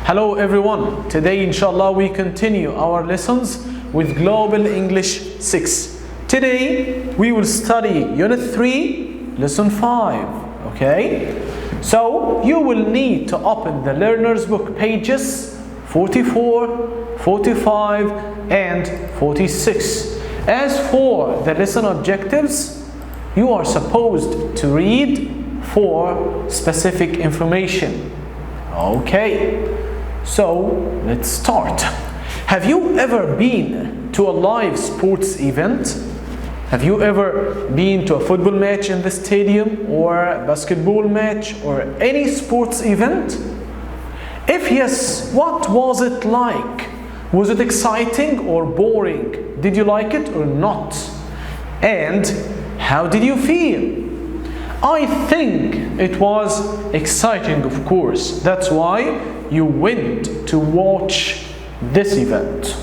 Hello everyone. Today inshallah we continue our lessons with Global English 6. Today we will study Unit 3, Lesson 5. Okay? So you will need to open the learner's book pages 44, 45 and 46. As for the lesson objectives, you are supposed to read for specific information. Okay, so let's start. Have you ever been to a live sports event? Have you ever been to a football match in the stadium or a basketball match or any sports event? If yes, what was it like? Was it exciting or boring? Did you like it or not? And how did you feel? I think it was exciting, of course. That's why you went to watch this event.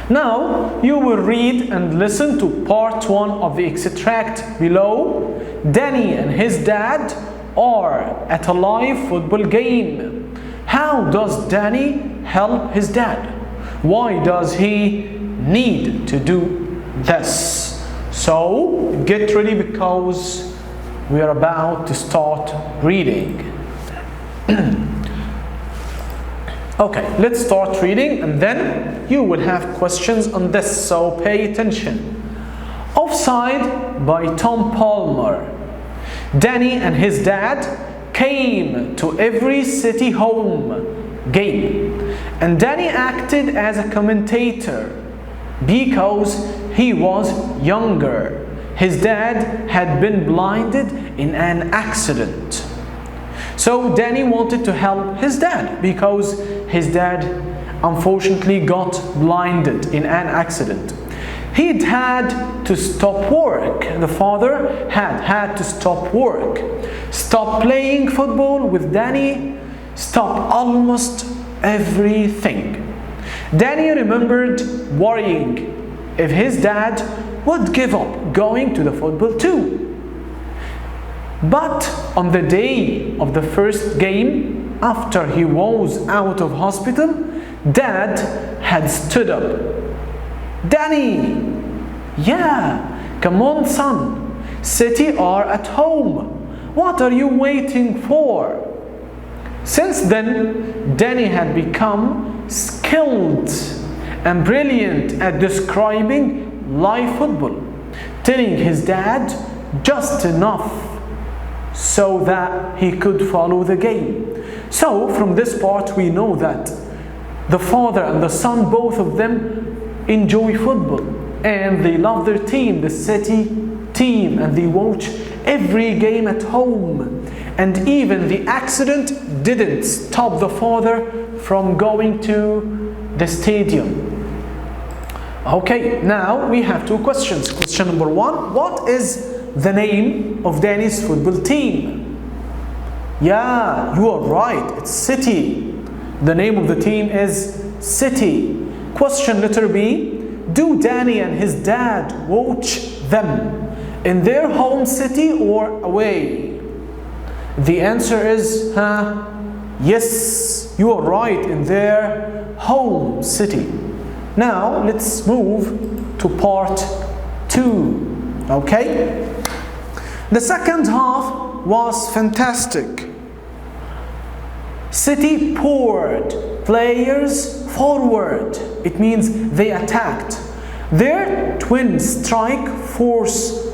Now, you will read and listen to part 1 of the extract below. Danny and his dad are at a live football game. How does Danny help his dad? Why does he need to do this? So, get ready because we are about to start reading. Okay, let's start reading and then you will have questions on this, so pay attention. Offside by Tom Palmer. Danny and his dad came to every City home game, and Danny acted as a commentator because he was younger. His dad had been blinded in an accident. So Danny wanted to help his dad because his dad unfortunately got blinded in an accident. He'd had to stop work. The father had to stop work, stop playing football with Danny, stop almost everything. Danny remembered worrying if his dad would give up going to the football too. But on the day of the first game, after he was out of hospital, Dad had stood up. Danny, yeah, come on son, City are at home. What are you waiting for? Since then, Danny had become skilled and brilliant at describing live football, telling his dad just enough so that he could follow the game. So from this part we know that the father and the son, both of them enjoy football and they love their team, the City team, and they watch every game at home. And even the accident didn't stop the father from going to the stadium. Okay, now we have two questions. Question number 1, what is the name of Danny's football team? Yeah, you are right, it's City. The name of the team is City. Question letter B, do Danny and his dad watch them in their home city or away? The answer is yes, you are right, in their home city. Now let's move to part 2. Okay? The second half was fantastic. City poured players forward. It means they attacked. Their twin strike force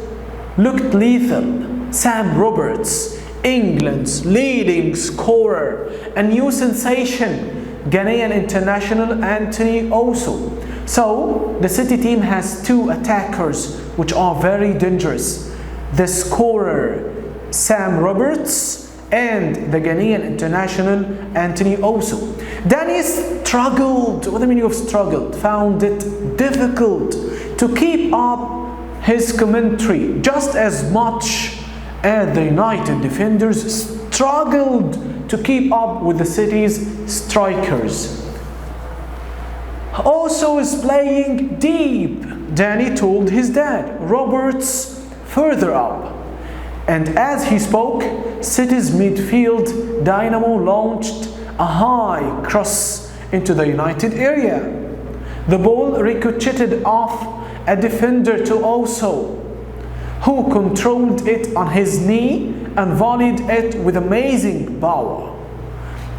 looked lethal. Sam Roberts, England's leading scorer, a new sensation, Ghanaian international Anthony Oso. So the City team has 2 attackers which are very dangerous. The scorer Sam Roberts and the Ghanaian international Anthony Oso. Danny struggled. What do you mean of struggled? Found it difficult to keep up his commentary just as much as the United defenders struggled to keep up with the City's strikers. Oso is playing deep, Danny told his dad. Roberts further up. And as he spoke, City's midfield dynamo launched a high cross into the United area. The ball ricocheted off a defender to also, who controlled it on his knee and volleyed it with amazing power.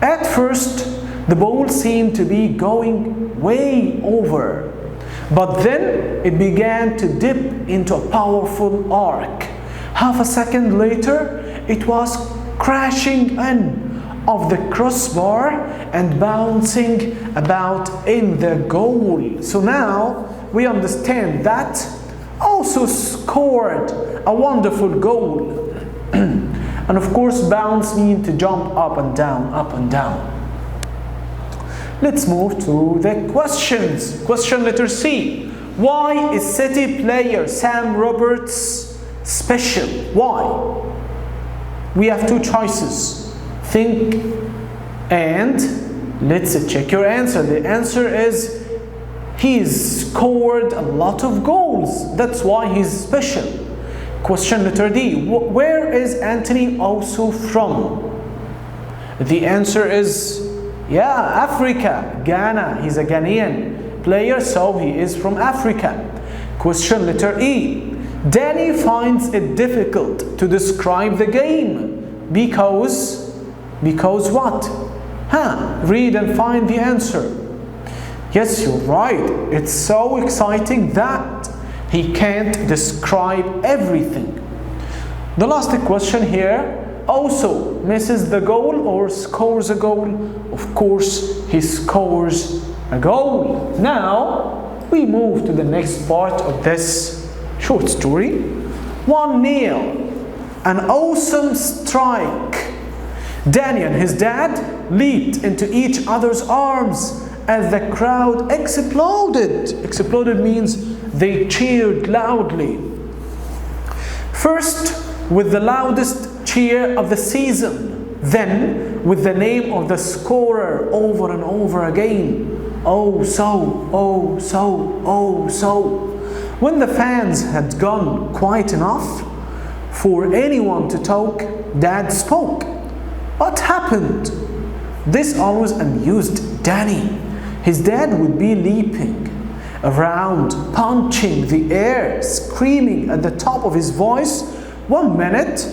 At first, the ball seemed to be going way over, but then it began to dip into a powerful arc. Half a second later, it was crashing in of the crossbar and bouncing about in the goal. So now we understand that also scored a wonderful goal. And of course, bounce means to jump up and down, up and down. Let's move to the questions. Question letter C. Why is City player Sam Roberts special? Why? We have two choices. Think and let's check your answer. The answer is he's scored a lot of goals. That's why he's special. Question letter D. Where is Anthony also from? The answer is Africa, Ghana. He's a Ghanaian player, so he is from Africa. Question letter E. Danny finds it difficult to describe the game because what? Read and find the answer. Yes, you're right. It's so exciting that he can't describe everything. The last question here also misses the goal or scores a goal. Of course, he scores a goal. Now, we move to the next part of this short story. 1-0. An awesome strike. Danny and his dad leaped into each other's arms as the crowd exploded. Exploded means they cheered loudly. First, with the loudest cheer of the season, then with the name of the scorer over and over again. Oh so, oh so, oh so. When the fans had gone quiet enough for anyone to talk, Dad spoke. What happened? This always amused Danny. His dad would be leaping around, punching the air, screaming at the top of his voice 1 minute,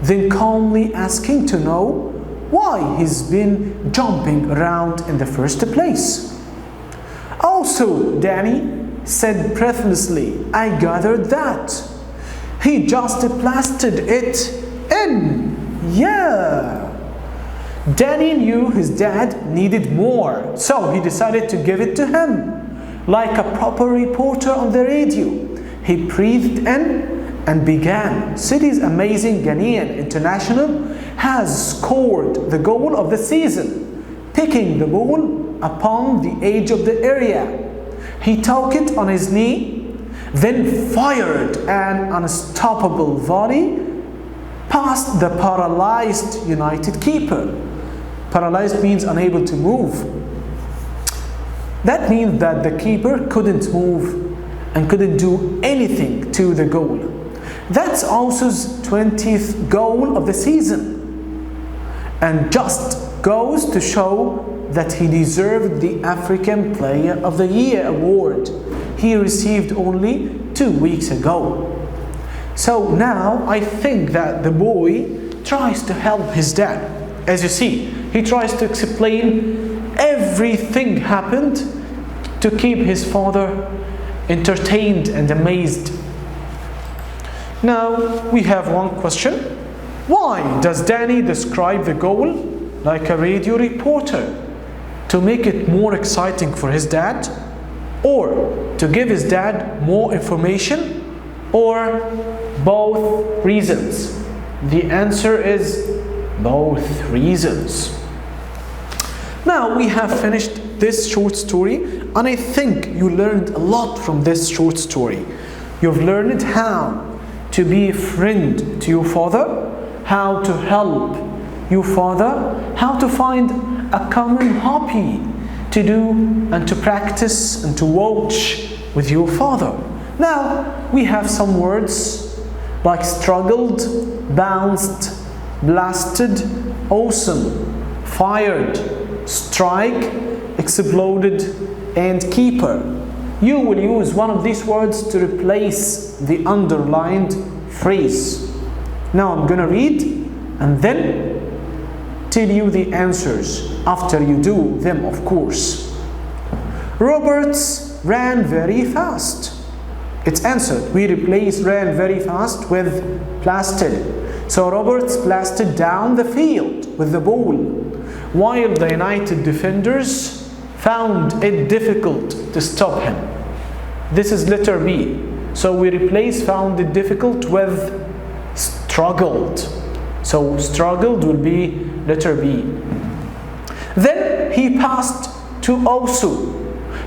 then calmly asking to know why he's been jumping around in the first place. Also, Danny said breathlessly, I gathered that he just plastered it in. Yeah. Danny knew his dad needed more, so he decided to give it to him. Like a proper reporter on the radio, he breathed in and began. City's amazing Ghanaian international has scored the goal of the season, picking the ball upon the edge of the area. He took it on his knee, then fired an unstoppable volley past the paralyzed United keeper. Paralyzed means unable to move. That means that the keeper couldn't move and couldn't do anything to the goal. That's Also's 20th goal of the season, and just goes to show that he deserved the African Player of the Year award he received only 2 weeks ago. So now I think that the boy tries to help his dad. As you see, he tries to explain everything happened to keep his father entertained and amazed. Now we have one question. Why does Danny describe the goal like a radio reporter? To make it more exciting for his dad? Or to give his dad more information? Or both reasons? The answer is both reasons. Now we have finished this short story, and I think you learned a lot from this short story. You've learned how to be a friend to your father, how to help your father, how to find a common hobby to do and to practice and to watch with your father. Now we have some words like struggled, bounced, blasted, awesome, fired, strike, exploded, and keeper. You will use one of these words to replace the underlined phrase. Now I'm gonna read and then tell you the answers after you do them, of course. Roberts ran very fast. It's answered. We replace ran very fast with blasted. So Roberts blasted down the field with the ball, while the United defenders found it difficult to stop him. This is letter B. So we replace found it difficult with struggled. So struggled will be letter B. Then he passed to Osu,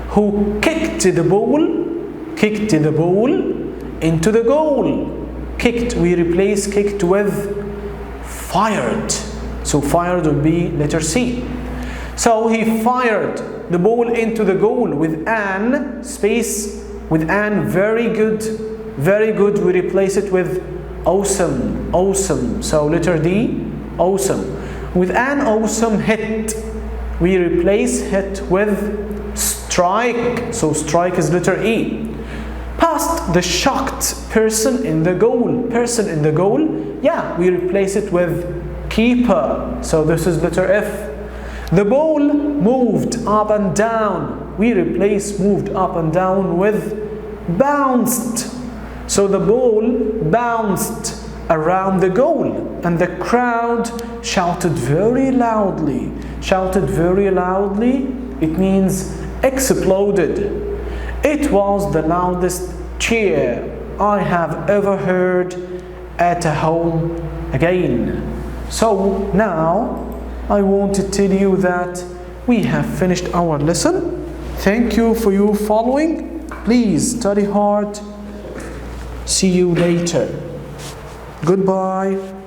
who kicked the ball into the goal. Kicked, we replace kicked with fired. So fired will be letter C. So he fired the ball into the goal with an space, with an very good, we replace it with awesome. So letter D, awesome. With an awesome hit, we replace hit with strike. So strike is letter E. Past the shocked person in the goal. Person in the goal, yeah, we replace it with keeper. So this is letter F. The ball moved up and down. We replace moved up and down with bounced. So the ball bounced around the goal, and the crowd shouted very loudly. Shouted very loudly, it means exploded. It was the loudest cheer I have ever heard at a home again. So now I want to tell you that we have finished our lesson. Thank you for your following. Please study hard. See you later. Goodbye.